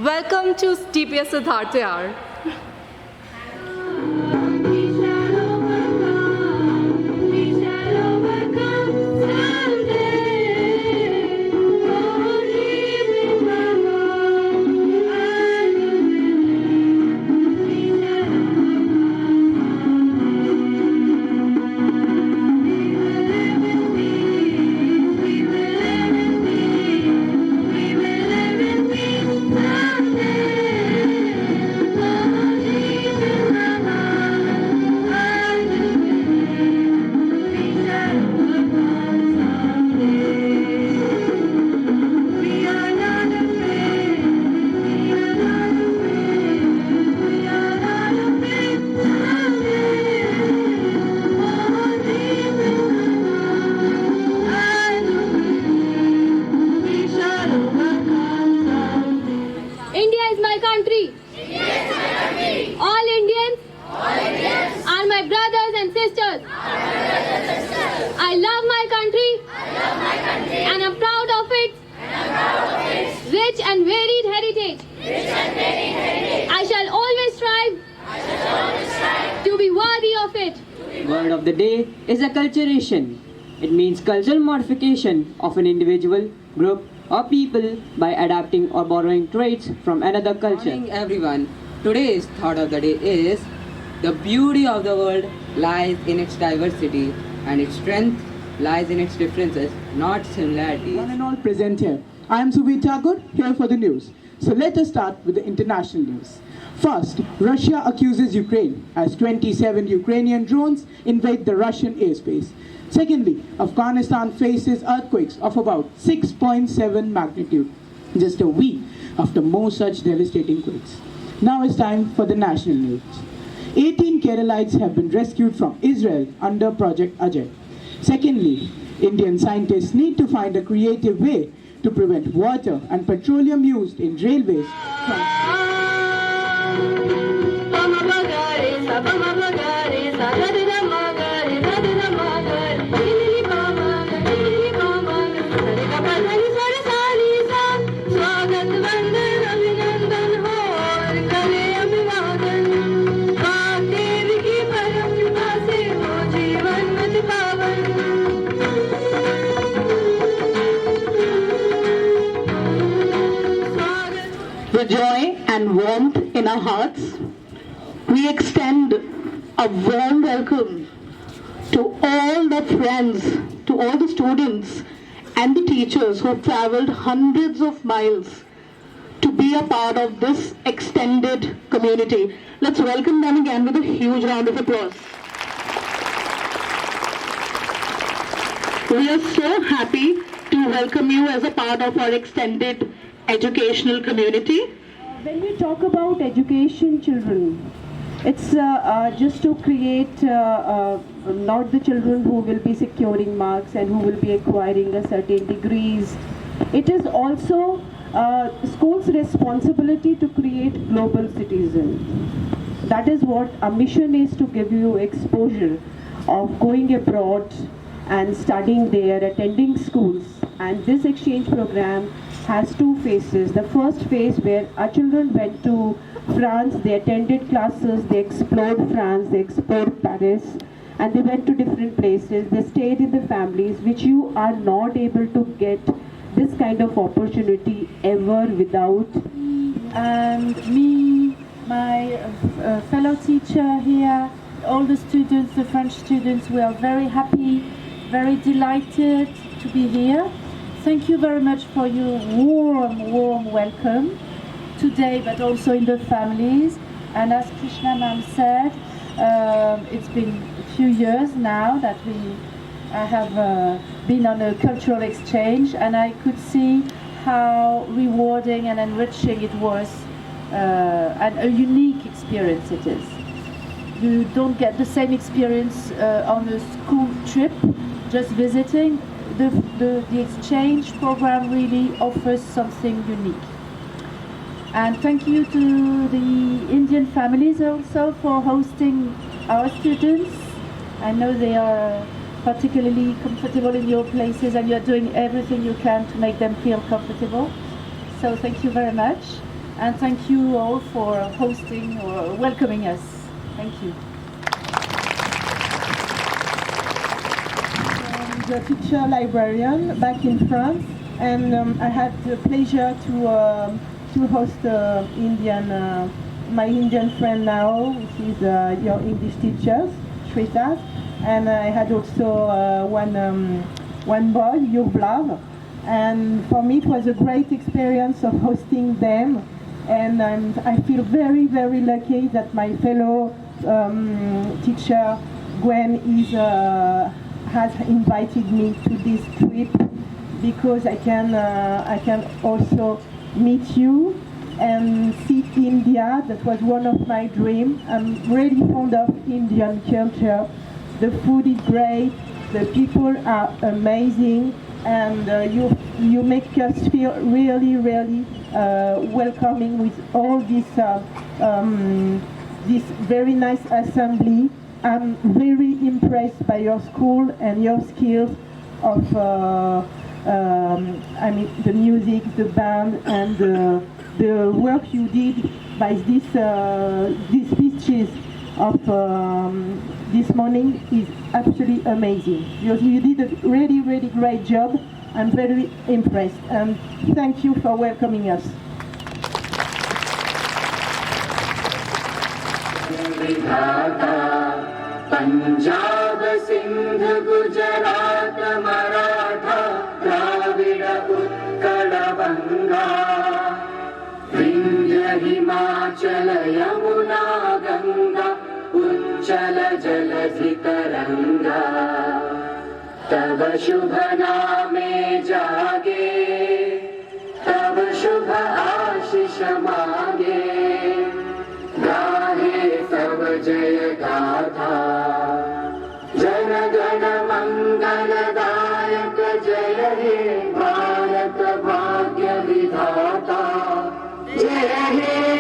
Welcome to DPS Siddharth Vihar. India is my country. All Indians are my brothers and sisters. I love my country and I'm proud of its rich and varied heritage. I shall always strive to be worthy of it. Word of the day is acculturation. It means cultural modification of an individual, group or people by adapting or borrowing traits from another culture. Good morning everyone. Today's thought of the day is the beauty of the world lies in its diversity and its strength lies in its differences, not similarities. One and all present here. I am Subhi Thakur, here for the news. So let us start with the international news. First, Russia accuses Ukraine as 27 Ukrainian drones invade the Russian airspace. Secondly, Afghanistan faces earthquakes of about 6.7 magnitude, just a week after more such devastating quakes. Now it's time for the national news. 18 Keralites have been rescued from Israel under Project Ajay. Secondly, Indian scientists need to find a creative way to prevent water and petroleum used in railways from with joy and warmth in our hearts, we extend a warm welcome to all the friends, to all the students and the teachers who have traveled hundreds of miles to be a part of this extended community. Let's welcome them again with a huge round of applause. We are so happy to welcome you as a part of our extended educational community. When we talk about education children, it's just to create not the children who will be securing marks and who will be acquiring a certain degrees. It is also school's responsibility to create global citizens. That is what our mission is, to give you exposure of going abroad and studying there, attending schools. And this exchange program has two phases. The first phase where our children went to France, they attended classes, they explored France, they explored Paris, and they went to different places. They stayed in the families, which you are not able to get this kind of opportunity ever without. And me, my fellow teacher here, all the students, the French students, we are very happy, very delighted to be here. Thank you very much for your warm welcome today, but also in the families. And as Krishna ma'am said, it's been a few years now that I have been on a cultural exchange, and I could see how rewarding and enriching it was, and a unique experience it is. You don't get the same experience on a school trip, just visiting. The exchange program really offers something unique. And thank you to the Indian families also for hosting our students. I know they are particularly comfortable in your places and you're doing everything you can to make them feel comfortable. So thank you very much. and thank you all for hosting or welcoming us. Thank you. I'm the teacher librarian back in France, and I had the pleasure to host my Indian friend now, which is your English teachers, Shweta, and I had also one boy, Yuglav, and for me it was a great experience of hosting them, and I feel very, very lucky that my fellow teacher Gwen has invited me to this trip, because I can also meet you and see India. That was one of my dreams. I'm really fond of Indian culture. The food is great, the people are amazing, and you make us feel really, really welcoming with all this very nice assembly. I'm very impressed by your school and your skills of the music, the band, and the work you did by these speeches of this morning is absolutely amazing. You did a really, really great job. I'm very impressed, and thank you for welcoming us. Punjab Sindh Gujarat Maratha Dravid Utkal बंगा विंध्य हिमाचल यमुना गंगा उच्चल जलधि तरंगा तब शुभ नामे जागे तब शुभ आशीष मांगे गाहे सब जय गाथा जन गण मंगलदायक जय हे भारत भाग्य विधाता जय हे